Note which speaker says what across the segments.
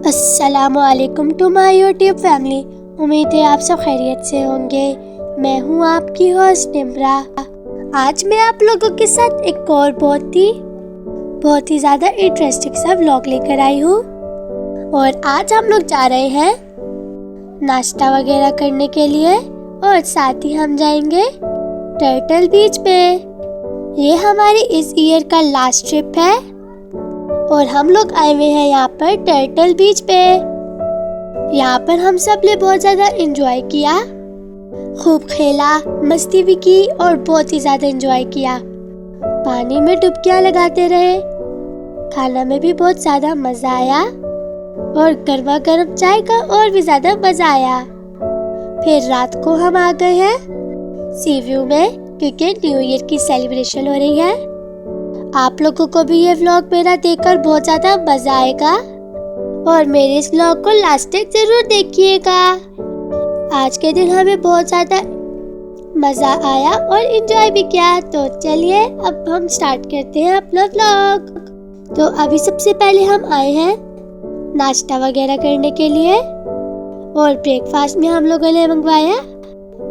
Speaker 1: अस्सलामुअलैकुम to my YouTube family. उम्मीद है आप सब खैरियत से होंगे। मैं हूँ आपकी होस्ट निम्रा। आज मैं आप लोगों के साथ एक और बहुत ही ज़्यादा इंटरेस्टिंग सा व्लॉग लेकर आई हूँ। और आज हम लोग जा रहे हैं नाश्ता वगैरह करने के लिए और साथ ही हम जाएंगे टर्टल बीच पे। ये हमारी इस ईयर का लास्ट ट्रिप है और हम लोग आए हुए हैं यहाँ पर टर्टल बीच पे। यहाँ पर हम सब ने बहुत ज़्यादा एंजॉय किया, खूब खेला, मस्ती भी की और बहुत ही ज़्यादा एंजॉय किया। पानी में डुबकियाँ लगाते रहे, खाना में भी बहुत ज़्यादा मज़ा आया और गर्मा गर्म चाय का और भी ज़्यादा मज़ा आया। फिर रात को हम आ गए हैं सी व्यू में क्योंकि न्यू ईयर की सेलिब्रेशन हो रही है। आप लोगों को भी ये व्लॉग मेरा देखकर बहुत ज़्यादा मज़ा आएगा और मेरे इस व्लॉग को लास्ट तक ज़रूर देखिएगा। आज के दिन हमें बहुत ज़्यादा मज़ा आया और एंजॉय भी किया। तो चलिए अब हम स्टार्ट करते हैं अपना व्लॉग। तो अभी सबसे पहले हम आए हैं नाश्ता वगैरह करने के लिए और ब्रेकफास्ट में हम लोगों ने मंगवाया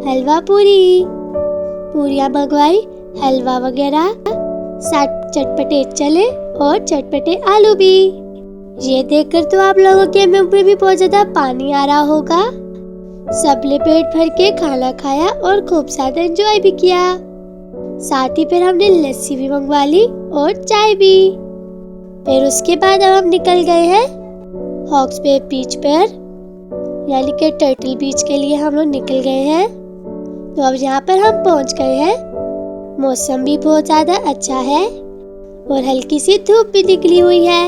Speaker 1: हलवा पूरियाँ मंगवाई, हलवा वगैरह, साथ चटपटे चले और चटपटे आलू भी। ये देखकर तो आप लोगों के मुंह में भी बहुत ज्यादा पानी आ रहा होगा। सबने पेट भर के खाना खाया और खूब ज्यादा एंजॉय भी किया। साथ ही फिर हमने लस्सी भी मंगवा ली और चाय भी। फिर उसके बाद अब हम निकल गए हैं हॉक्स बे बीच पर, यानी कि टर्टल बीच के लिए हम लोग निकल गए हैं। तो अब यहाँ पर हम पहुँच गए हैं। मौसम भी बहुत ज़्यादा अच्छा है और हल्की सी धूप भी निकली हुई है।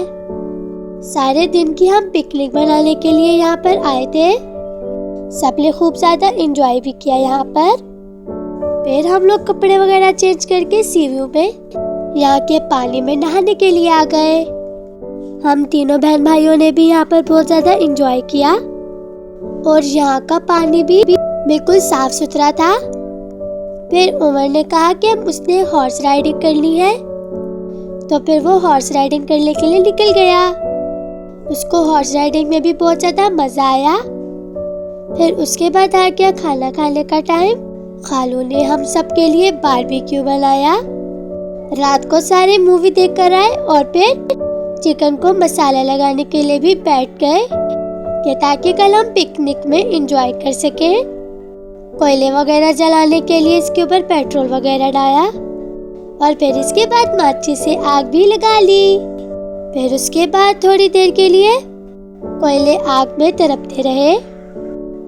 Speaker 1: सारे दिन की हम पिकनिक मनाने के लिए यहाँ पर आए थे। सबने खूब ज़्यादा एंजॉय भी किया यहाँ पर। फिर हम लोग कपड़े वगैरह चेंज करके सी व्यू में यहाँ के पानी में नहाने के लिए आ गए। हम तीनों बहन भाइयों ने भी यहाँ पर बहुत ज़्यादा एंजॉय किया और यहाँ का पानी भी बिल्कुल साफ सुथरा था। फिर उमर ने कहा कि उसने हॉर्स राइडिंग करनी है, तो फिर वो हॉर्स राइडिंग करने के लिए निकल गया। उसको हॉर्स राइडिंग में भी बहुत ज़्यादा मज़ा आया। फिर उसके बाद आ गया खाना खाने का टाइम। खालू ने हम सब के लिए बारबेक्यू बनाया। रात को सारे मूवी देख कर आए और फिर चिकन को मसाला लगाने के लिए भी बैठ गए कि ताकि कल हम पिकनिक में एंजॉय कर सकें। कोयले वगैरह जलाने के लिए इसके ऊपर पेट्रोल वगैरह डाला और फिर इसके बाद माचिस से आग भी लगा ली। फिर उसके बाद थोड़ी देर के लिए कोयले आग में तड़पते रहे।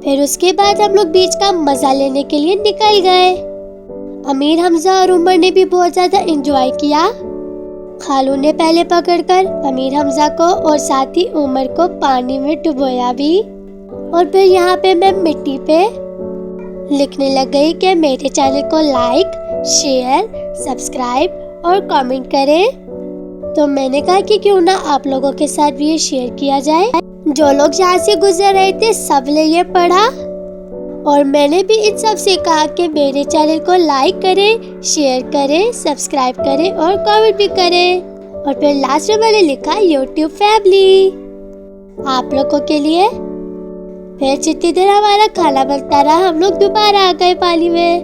Speaker 1: फिर उसके बाद हम लोग बीच का मजा लेने के लिए निकल गए। अमीर, हमजा और उमर ने भी बहुत ज्यादा एंजॉय किया। खालू ने पहले पकड़कर अमीर, हमजा को और साथ ही उमर को पानी में डुबोया भी। और फिर यहाँ पे मैं मिट्टी पे लिखने लग गई कि मेरे चैनल को लाइक, शेयर, सब्सक्राइब और कमेंट करें। तो मैंने कहा कि क्यों ना आप लोगों के साथ भी ये शेयर किया जाए। जो लोग यहाँ से गुजर रहे थे सब ने ये पढ़ा और मैंने भी इन सब से कहा कि मेरे चैनल को लाइक करें, शेयर करें, सब्सक्राइब करें और कमेंट भी करें। और फिर लास्ट में मैंने लिखा यूट्यूब फैमिली आप लोगों के लिए। फिर जितनी देर हमारा खाना बनता रहा हम लोग दोबारा आ गए पानी में।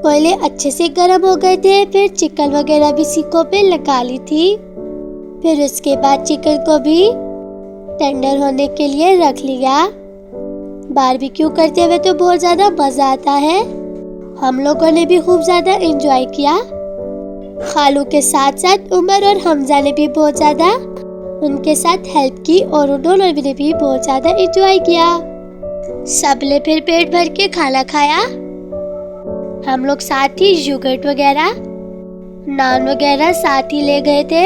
Speaker 1: कोयले अच्छे से गर्म हो गए थे। फिर चिकन वगैरह भी सीखों पे लगा ली थी। फिर उसके बाद चिकन को भी टेंडर होने के लिए रख लिया। बारबेक्यू करते हुए तो बहुत ज्यादा मजा आता है। हम लोगों ने भी खूब ज्यादा एंजॉय किया। खालू के साथ साथ उमर और हमजा ने भी बहुत ज्यादा उनके साथ हेल्प की और उन्होंने भी बहुत ज्यादा एंजॉय किया। सबने फिर पेट भर के खाना खाया। हम लोग साथ ही योगर्ट वगैरह, नान वगैरह साथ ही ले गए थे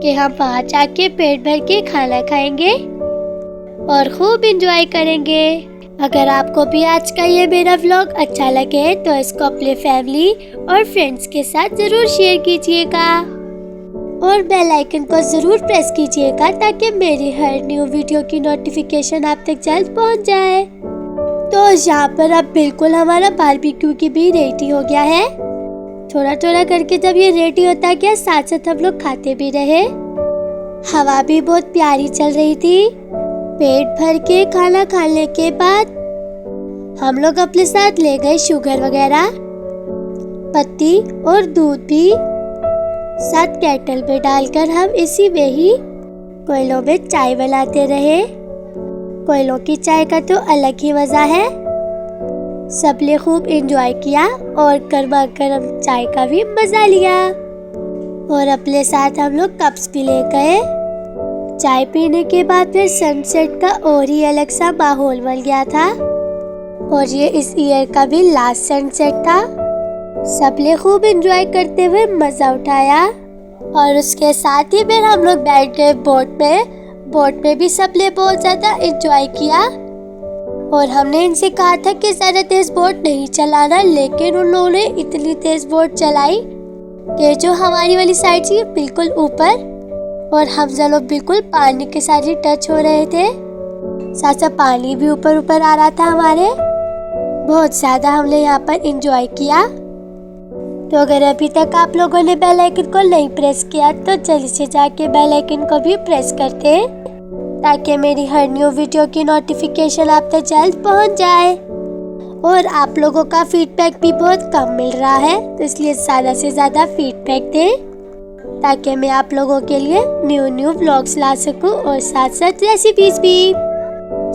Speaker 1: कि हम वहाँ जाके पेट भर के खाना खाएंगे और खूब एंजॉय करेंगे। अगर आपको भी आज का ये मेरा व्लॉग अच्छा लगे तो इसको अपने फैमिली और फ्रेंड्स के साथ जरूर शेयर कीजिएगा और बेल आइकन को जरूर प्रेस कीजिएगा ताकि मेरी हर न्यू वीडियो की नोटिफिकेशन आप तक जल्द पहुंच जाए। तो यहाँ पर अब बिल्कुल हमारा बारबेक्यू की भी रेडी हो गया है। थोड़ा थोड़ा करके जब ये रेडी होता गया साथ साथ हम लोग खाते भी रहे। हवा भी बहुत प्यारी चल रही थी पेट भर के खाना खाने के बाद हम लोग अपने साथ ले गए शुगर वगैरह, पत्ती और दूध भी। साथ केटल पे डालकर हम इसी में ही कोयलों में चाय बनाते रहे। कोयलों की चाय का तो अलग ही मजा है। सबने खूब एंजॉय किया और गर्मा गर्म चाय का भी मजा लिया। और अपने साथ हम लोग कप्स भी ले गए। चाय पीने के बाद फिर सनसेट का और ही अलग सा माहौल बन गया था। और ये इस ईयर का भी लास्ट सनसेट था। सबने खूब एंजॉय करते हुए मजा उठाया। और उसके साथ ही फिर हम लोग बैठ गए बोट में। बोट में भी सबने बहुत ज्यादा एंजॉय किया। और हमने इनसे कहा था कि ज्यादा तेज बोट नहीं चलाना, लेकिन उन लोगों ने इतनी तेज बोट चलाई कि जो हमारी वाली साइड थी बिल्कुल ऊपर और हम लोग बिल्कुल पानी के साथ ही टच हो रहे थे। साथ साथ पानी भी ऊपर ऊपर आ रहा था हमारे। बहुत ज्यादा हमने यहाँ पर एंजॉय किया। तो अगर अभी तक आप लोगों ने बेल आइकन को नहीं प्रेस किया तो जल्दी से जाके बेल आइकन को भी प्रेस करते, ताकि मेरी हर न्यू वीडियो की नोटिफिकेशन आप तक जल्द पहुंच जाए। और आप लोगों का फीडबैक भी बहुत कम मिल रहा है, तो इसलिए ज़्यादा से ज़्यादा फीडबैक दें, ताकि मैं आप लोगों के लिए न्यू व्लॉग्स ला सकूं और साथ साथ रेसिपीज भी।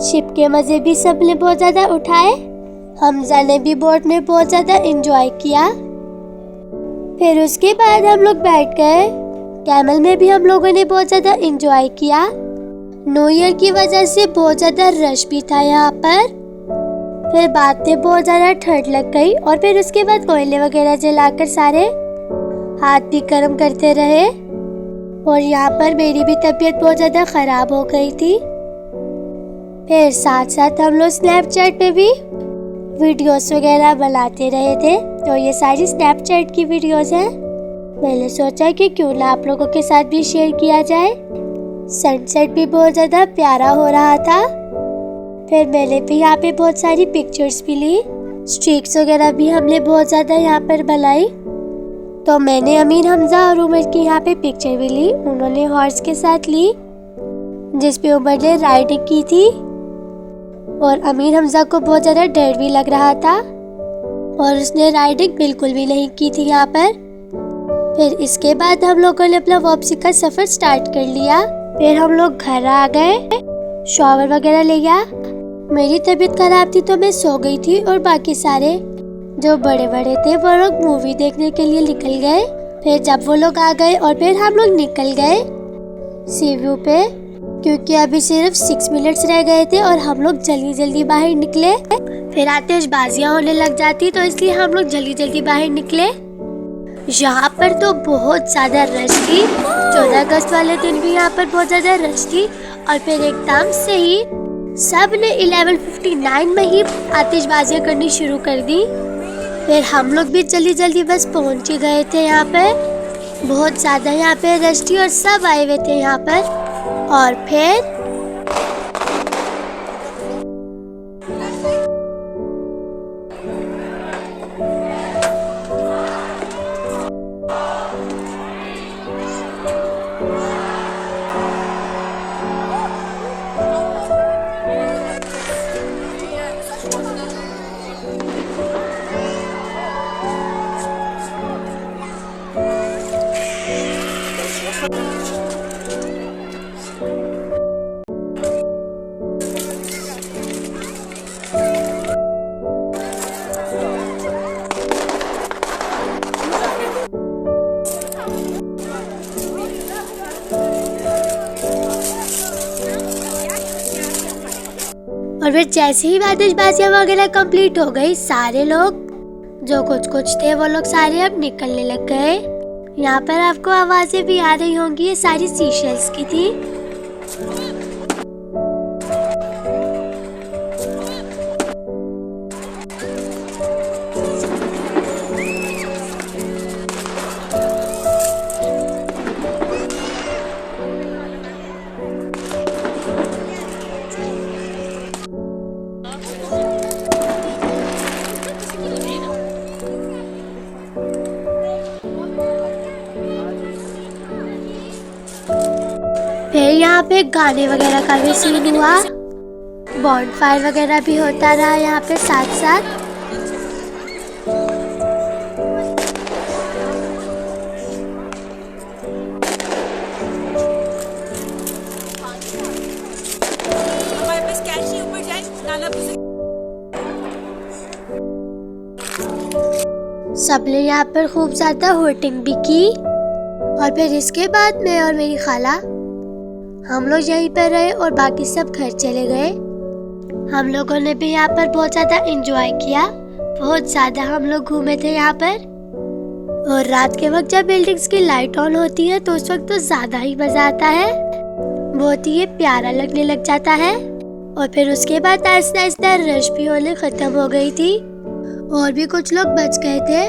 Speaker 1: शिप के मज़े भी सबने बहुत ज़्यादा उठाए। हमजा ने भी बोट में बहुत ज़्यादा एंजॉय किया। फिर उसके बाद हम लोग बैठ गए कैमल में भी हम लोगों ने बहुत ज़्यादा एंजॉय किया। न्यू ईयर की वजह से बहुत ज़्यादा रश भी था यहाँ पर। फिर बाद में बहुत ज़्यादा ठंड लग गई और फिर उसके बाद कोयले वगैरह जलाकर सारे हाथ भी गर्म करते रहे। और यहाँ पर मेरी भी तबीयत बहुत ज़्यादा ख़राब हो गई थी। फिर साथ साथ हम लोग स्नैपचैट पे भी वीडियोस वगैरह बनाते रहे थे। तो ये सारी स्नैपचैट की वीडियोस हैं। मैंने सोचा कि क्यों ना आप लोगों के साथ भी शेयर किया जाए। सनसेट भी बहुत ज़्यादा प्यारा हो रहा था। फिर मैंने भी यहाँ पे बहुत सारी पिक्चर्स भी ली। स्ट्रीक्स वगैरह भी हमने बहुत ज़्यादा यहाँ पर बनाई। तो मैंने अमीर हमजा और उमर की यहाँ पे पिक्चर भी ली। उन्होंने हॉर्स के साथ ली जिस पे उमर ने राइडिंग की थी। और अमीर हमजा को बहुत ज़्यादा डर भी लग रहा था और उसने राइडिंग बिल्कुल भी नहीं की थी यहाँ पर। फिर इसके बाद हम लोगों ने अपना वापसी का सफ़र स्टार्ट कर लिया। फिर हम लोग घर आ गए, शॉवर वगैरह लिया। मेरी तबीयत खराब थी तो मैं सो गई थी और बाकी सारे जो बड़े बड़े थे वो लोग मूवी देखने के लिए निकल गए। फिर जब वो लोग आ गए और फिर हम लोग निकल गए सी व्यू पे, क्योंकि अभी सिर्फ 6 मिनट्स रह गए थे और हम लोग जल्दी जल्दी बाहर निकले। फिर आतिशबाजियाँ होने लग जाती तो इसलिए हम लोग जल्दी जल्दी बाहर निकले। यहाँ पर तो बहुत ज़्यादा रश थी। 14 अगस्त वाले दिन भी यहाँ पर बहुत ज़्यादा रश थी। और फिर एकदम से ही सब ने 11:59 में ही आतिशबाजियाँ करनी शुरू कर दी। फिर हम लोग भी जल्दी जल्दी बस पहुँच ही गए थे यहाँ पर। बहुत ज़्यादा यहाँ पे रश थी और सब आए हुए थे यहाँ पर। और फिर और फिर जैसे ही आतिशबाजियाँ वगैरह कंप्लीट हो गई, सारे लोग जो कुछ थे वो लोग सारे अब निकलने लग गए। यहाँ पर आपको आवाजें भी आ रही होंगी, ये सारी सीशेल्स की थी। फिर यहाँ पे गाने वगैरह का भी सीन हुआ। बॉनफायर वगैरह भी होता रहा यहाँ पे साथ साथ। सबने यहाँ पर खूब ज्यादा होटिंग भी की और फिर इसके बाद मैं और मेरी खाला हम लोग यहीं पर रहे और बाकी सब घर चले गए। हम लोगों ने भी यहाँ पर बहुत ज्यादा एंजॉय किया, बहुत ज्यादा हम लोग घूमे थे यहाँ पर। और रात के वक्त जब बिल्डिंग्स की लाइट ऑन होती है तो उस वक्त तो ज्यादा ही मजा आता है, बहुत ही प्यारा लगने लग जाता है। और फिर उसके बाद आहिस्ता आहिस्ता रश भी होने खत्म हो गई थी और भी कुछ लोग बच गए थे।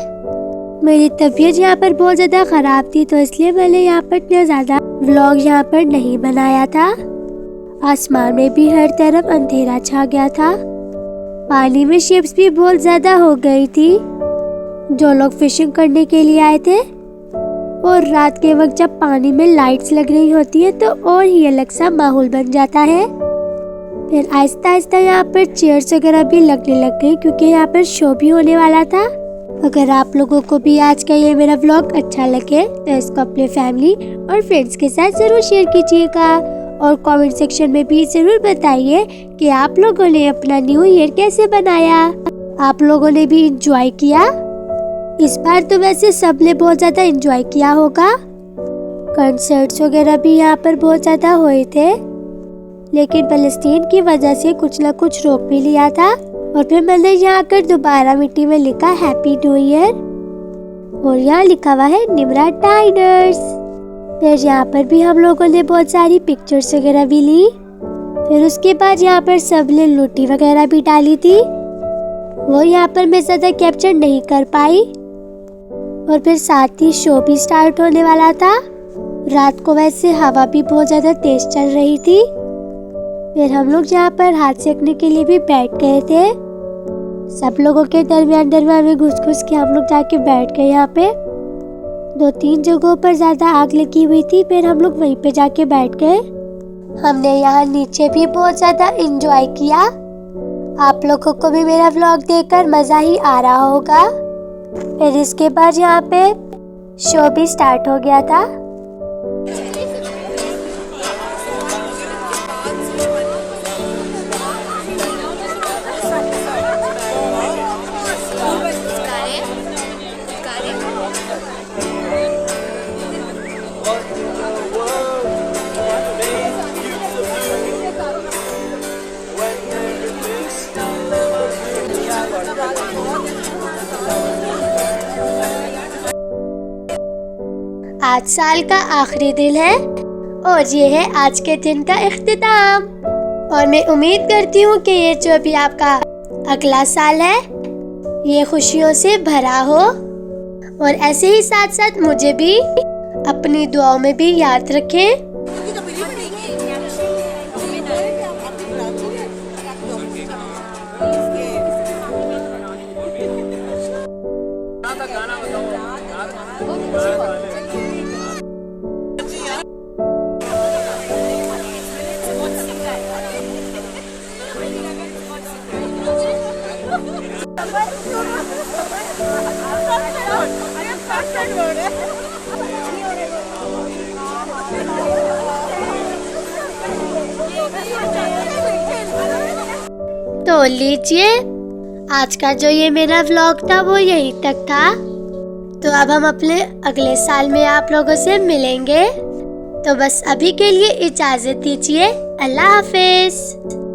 Speaker 1: मेरी तबीयत यहाँ पर बहुत ज्यादा खराब थी तो इसलिए मैंने यहाँ पर इतना ज्यादा व्लॉग यहाँ पर नहीं बनाया था। आसमान में भी हर तरफ अंधेरा छा गया था, पानी में शिप्स भी बहुत ज्यादा हो गई थी जो लोग फिशिंग करने के लिए आए थे। और रात के वक्त जब पानी में लाइट्स लग रही होती है तो और ही अलग सा माहौल बन जाता है। फिर आहिस्ता आहिस्ता यहाँ पर चेयर्स वगैरह भी लगने लग गई क्योंकि यहाँ पर शो भी होने वाला था। अगर आप लोगों को भी आज का ये मेरा व्लॉग अच्छा लगे तो इसको अपने फैमिली और फ्रेंड्स के साथ जरूर शेयर कीजिएगा और कमेंट सेक्शन में भी जरूर बताइए कि आप लोगों ने अपना न्यू ईयर कैसे बनाया, आप लोगों ने भी एंजॉय किया। इस बार तो वैसे सबने बहुत ज्यादा एंजॉय किया होगा, कंसर्ट्स वगैरह भी यहाँ पर बहुत ज्यादा हुए थे, लेकिन फलस्तीन की वजह से कुछ न कुछ रोक भी लिया था। और फिर मैंने यहाँ आकर दोबारा मिट्टी में लिखा हैप्पी न्यू ईयर और यहाँ लिखा हुआ है निम्रा डाइनर्स। फिर यहाँ पर भी हम लोगों ने बहुत सारी पिक्चर्स वगैरह भी ली। फिर उसके बाद यहाँ पर सबने लुटी वगैरह भी डाली थी, वो यहाँ पर मैं ज्यादा कैप्चर नहीं कर पाई। और फिर साथ ही शो भी स्टार्ट होने वाला था। रात को वैसे हवा भी बहुत ज्यादा तेज चल रही थी। फिर हम लोग यहाँ पर हाथ सेकने के लिए भी बैठ गए थे। सब लोगों के दरमियान में घुस घुस के हम लोग जाके बैठ गए। यहाँ पे 2-3 जगहों पर ज्यादा आग लगी हुई थी, फिर हम लोग वहीं पे जाके बैठ गए। हमने यहाँ नीचे भी बहुत ज्यादा एंजॉय किया। आप लोगों को भी मेरा व्लॉग देखकर मजा ही आ रहा होगा। फिर इसके बाद यहाँ पे शो भी स्टार्ट हो गया था। आज साल का आखिरी दिन है और ये है आज के दिन का इख्तिताम। और मैं उम्मीद करती हूँ कि ये जो भी आपका अगला साल है ये खुशियों से भरा हो और ऐसे ही साथ साथ मुझे भी अपनी दुआओं में भी याद रखें। तो लीजिए आज का जो ये मेरा व्लॉग था वो यहीं तक था। तो अब हम अपने अगले साल में आप लोगों से मिलेंगे। तो बस अभी के लिए इजाजत दीजिए। अल्लाह हाफिज।